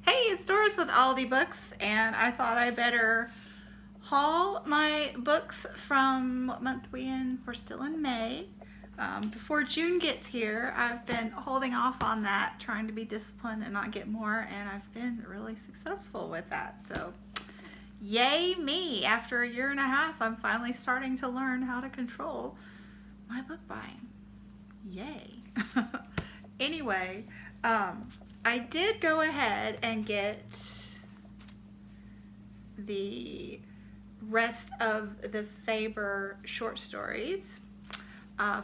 Hey, it's Doris with Aldi Books, and I thought I better haul my books from what month we in? We're still in May. Before June gets here, I've been holding off on that, trying to be disciplined and not get more, and I've been really successful with that. So, yay me! After a year and a half, I'm finally starting to learn how to control my book buying. Yay! Anyway, I did go ahead and get the rest of the Faber short stories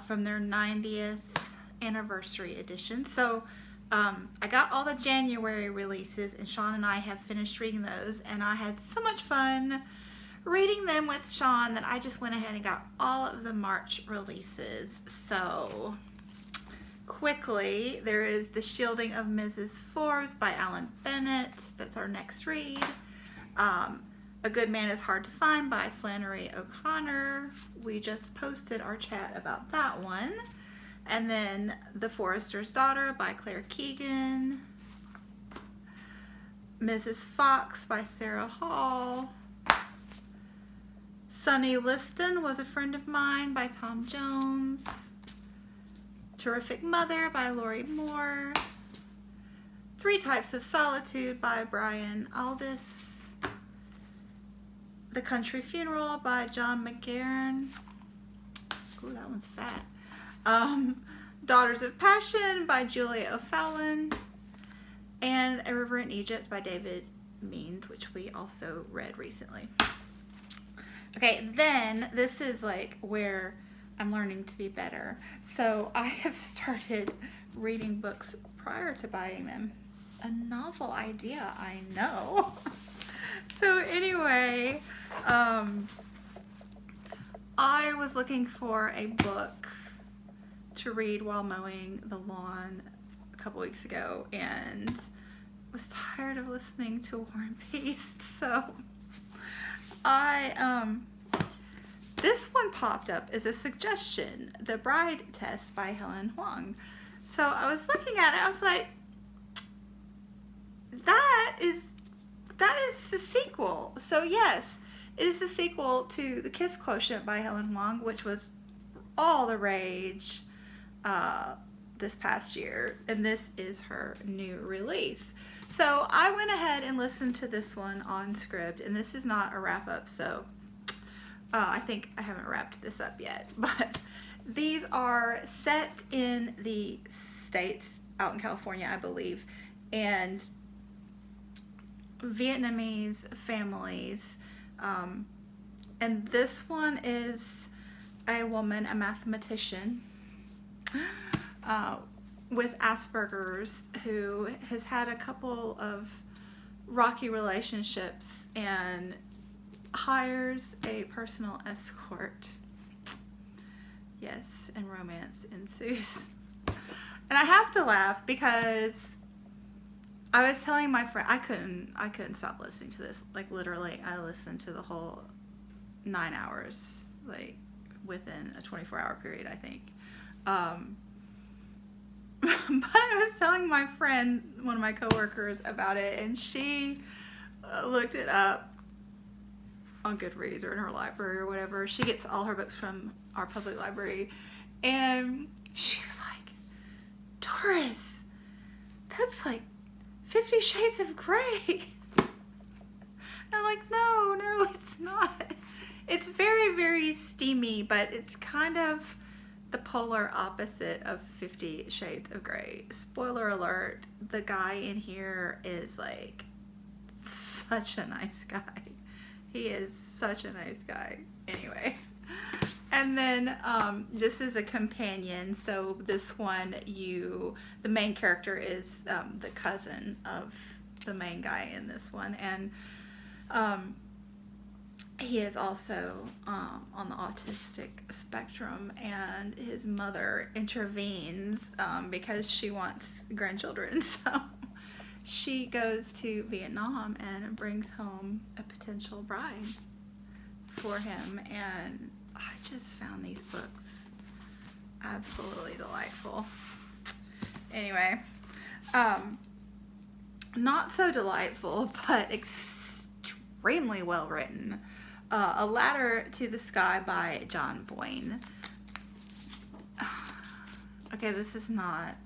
from their 90th anniversary edition. So I got all the January releases, and Sean and I have finished reading those, and I had so much fun reading them with Sean that I just went ahead and got all of the March releases. So quickly, there is The Shielding of Mrs. Forbes by Alan Bennett. That's our next read. A Good Man is Hard to Find by Flannery O'Connor. We just posted our chat about that one. And then The Forester's Daughter by Claire Keegan. Mrs. Fox by Sarah Hall. Sonny Liston Was a Friend of Mine by Tom Jones. Terrific Mother by Lori Moore. Three Types of Solitude by Brian Aldiss. The Country Funeral by John McGarren. Ooh, that one's fat. Daughters of Passion by Julia O'Fallon. And A River in Egypt by David Means, which we also read recently. Okay, then this is like where I'm learning to be better. So I have started reading books prior to buying them. A novel idea, I know. So anyway, I was looking for a book to read while mowing the lawn a couple weeks ago and was tired of listening to War and Peace. So this one popped up as a suggestion, The Bride Test by Helen Huang. So I was looking at it, I was like, that is the sequel. So yes, it is the sequel to The Kiss Quotient by Helen Huang, which was all the rage this past year, and this is her new release. So I went ahead and listened to this one on Scribd, and this is not a wrap-up, so I think I haven't wrapped this up yet, but these are set in the States, out in California, I believe, and Vietnamese families. And this one is a woman, a mathematician, with Asperger's, who has had a couple of rocky relationships and hires a personal escort. Yes, and romance ensues. And I have to laugh because I was telling my friend I couldn't stop listening to this. Like literally, I listened to the whole 9 hours, like within a 24-hour period, I think. But I was telling my friend, one of my coworkers, about it, and she looked it up on Goodreads or in her library or whatever. She gets all her books from our public library, and she was like, Doris, that's like 50 Shades of Grey. And I'm like, no, it's not. It's very, very steamy, but it's kind of the polar opposite of 50 Shades of Grey. Spoiler alert, the guy in here is like such a nice guy. He is such a nice guy. Anyway. And then this is a companion. So this one, the main character is the cousin of the main guy in this one. And he is also on the autistic spectrum, and his mother intervenes because she wants grandchildren. So she goes to Vietnam and brings home a potential bride for him, and I just found these books absolutely delightful. Anyway, not so delightful, but extremely well written. A Ladder to the Sky by John Boyne. Okay, this is not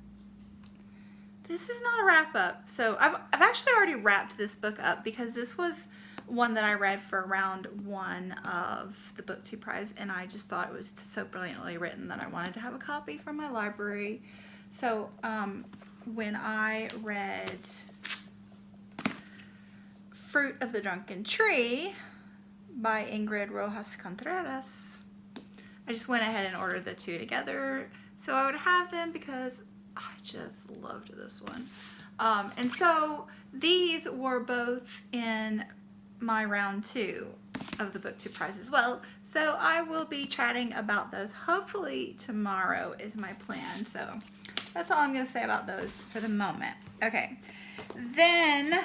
a wrap up. So I've actually already wrapped this book up because this was one that I read for round 1 of the BookTube Prize, and I just thought it was so brilliantly written that I wanted to have a copy from my library. So when I read Fruit of the Drunken Tree by Ingrid Rojas Contreras, I just went ahead and ordered the two together so I would have them because I just loved this one. And so these were both in my round 2 of the BookTube Prize as well. So I will be chatting about those hopefully tomorrow is my plan. So that's all I'm going to say about those for the moment. Okay. Then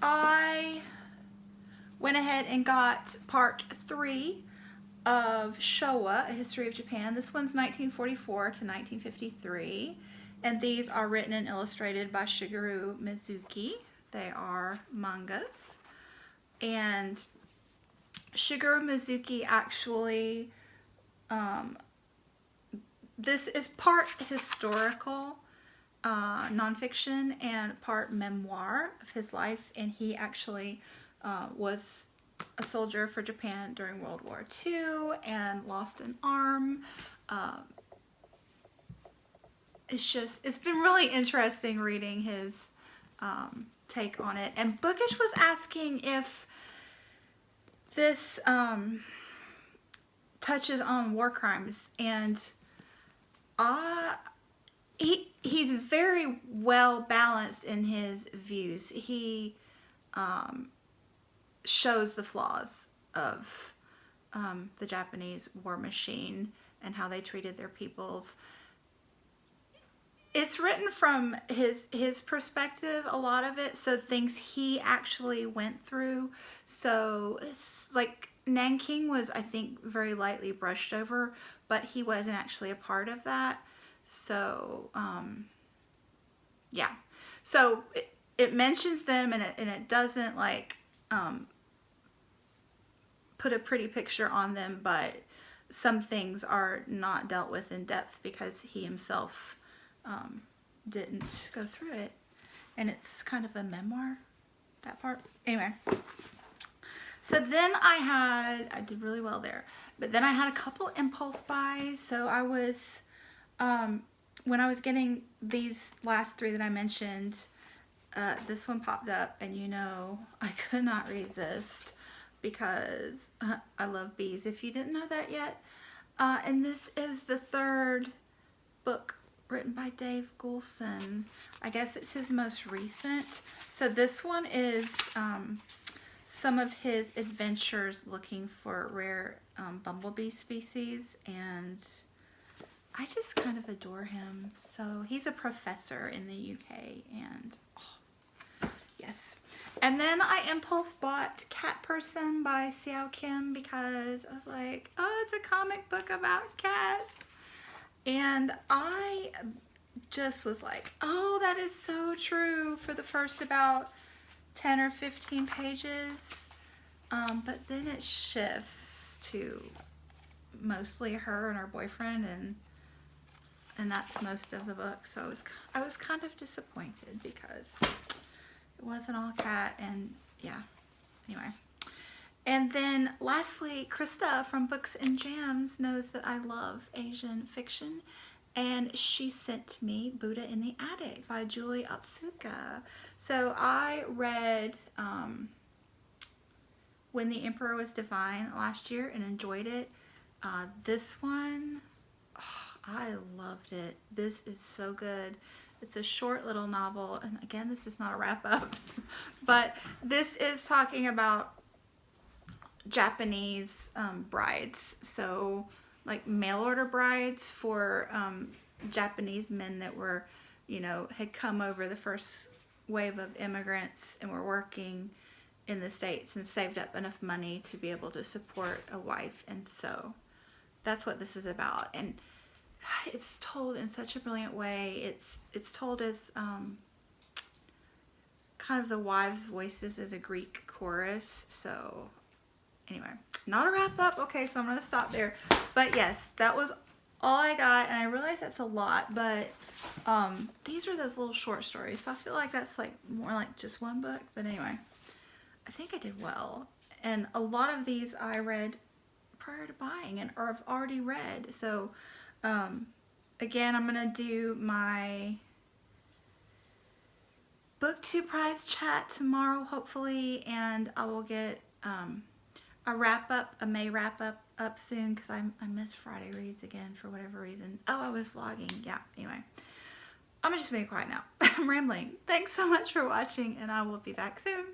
I went ahead and got part 3 of Showa, A History of Japan. This one's 1944 to 1953. And these are written and illustrated by Shigeru Mizuki. They are mangas. And Shigeru Mizuki actually, this is part historical nonfiction and part memoir of his life. And he actually was a soldier for Japan during World War II and lost an arm. It's been really interesting reading his take on it. And Bookish was asking if this touches on war crimes, and he's very well balanced in his views. He shows the flaws of the Japanese war machine and how they treated their peoples. It's written from his perspective, a lot of it, so things he actually went through. So it's like Nanking was, I think, very lightly brushed over, but he wasn't actually a part of that. So, yeah. So it mentions them, and it doesn't like put a pretty picture on them, but some things are not dealt with in depth because he himself didn't go through it, and it's kind of a memoir, that part. Anyway, so then I did really well there, but then I had a couple impulse buys. So I was when I was getting these last 3 that I mentioned, this one popped up, and I could not resist because I love bees, if you didn't know that yet. And this is the 3rd book written by Dave Goulson. I guess it's his most recent. So this one is some of his adventures looking for rare bumblebee species, and I just kind of adore him. So he's a professor in the UK, and yes. And then I impulse bought Cat Person by Xiao Kim because I was like, oh, it's a comic book about cats. And I just was like, oh, that is so true for the first about 10 or 15 pages. But then it shifts to mostly her and her boyfriend, and that's most of the book. So I was kind of disappointed because it wasn't all cat, and yeah, anyway. And then lastly, Krista from Books and Jams knows that I love Asian fiction, and she sent me Buddha in the Attic by Julie Otsuka. So I read When the Emperor Was Divine last year and enjoyed it. This one, I loved it. This is so good. It's a short little novel, and again, this is not a wrap up, but this is talking about Japanese brides, so like mail order brides for Japanese men that were, had come over the first wave of immigrants and were working in the States and saved up enough money to be able to support a wife. And so that's what this is about, and it's told in such a brilliant way. It's told as kind of the wives' voices as a Greek chorus. So anyway, not a wrap up. Okay, so I'm going to stop there. But yes, that was all I got. And I realize that's a lot, but these are those little short stories. So I feel like that's like more like just one book. But anyway, I think I did well. And a lot of these I read prior to buying and or I've already read. So again, I'm going to do my BookTube prize chat tomorrow, hopefully, and I will get a wrap up, a May wrap up soon because I missed Friday reads again for whatever reason. Oh, I was vlogging. Yeah, anyway. I'm just being quiet now. I'm rambling. Thanks so much for watching, and I will be back soon.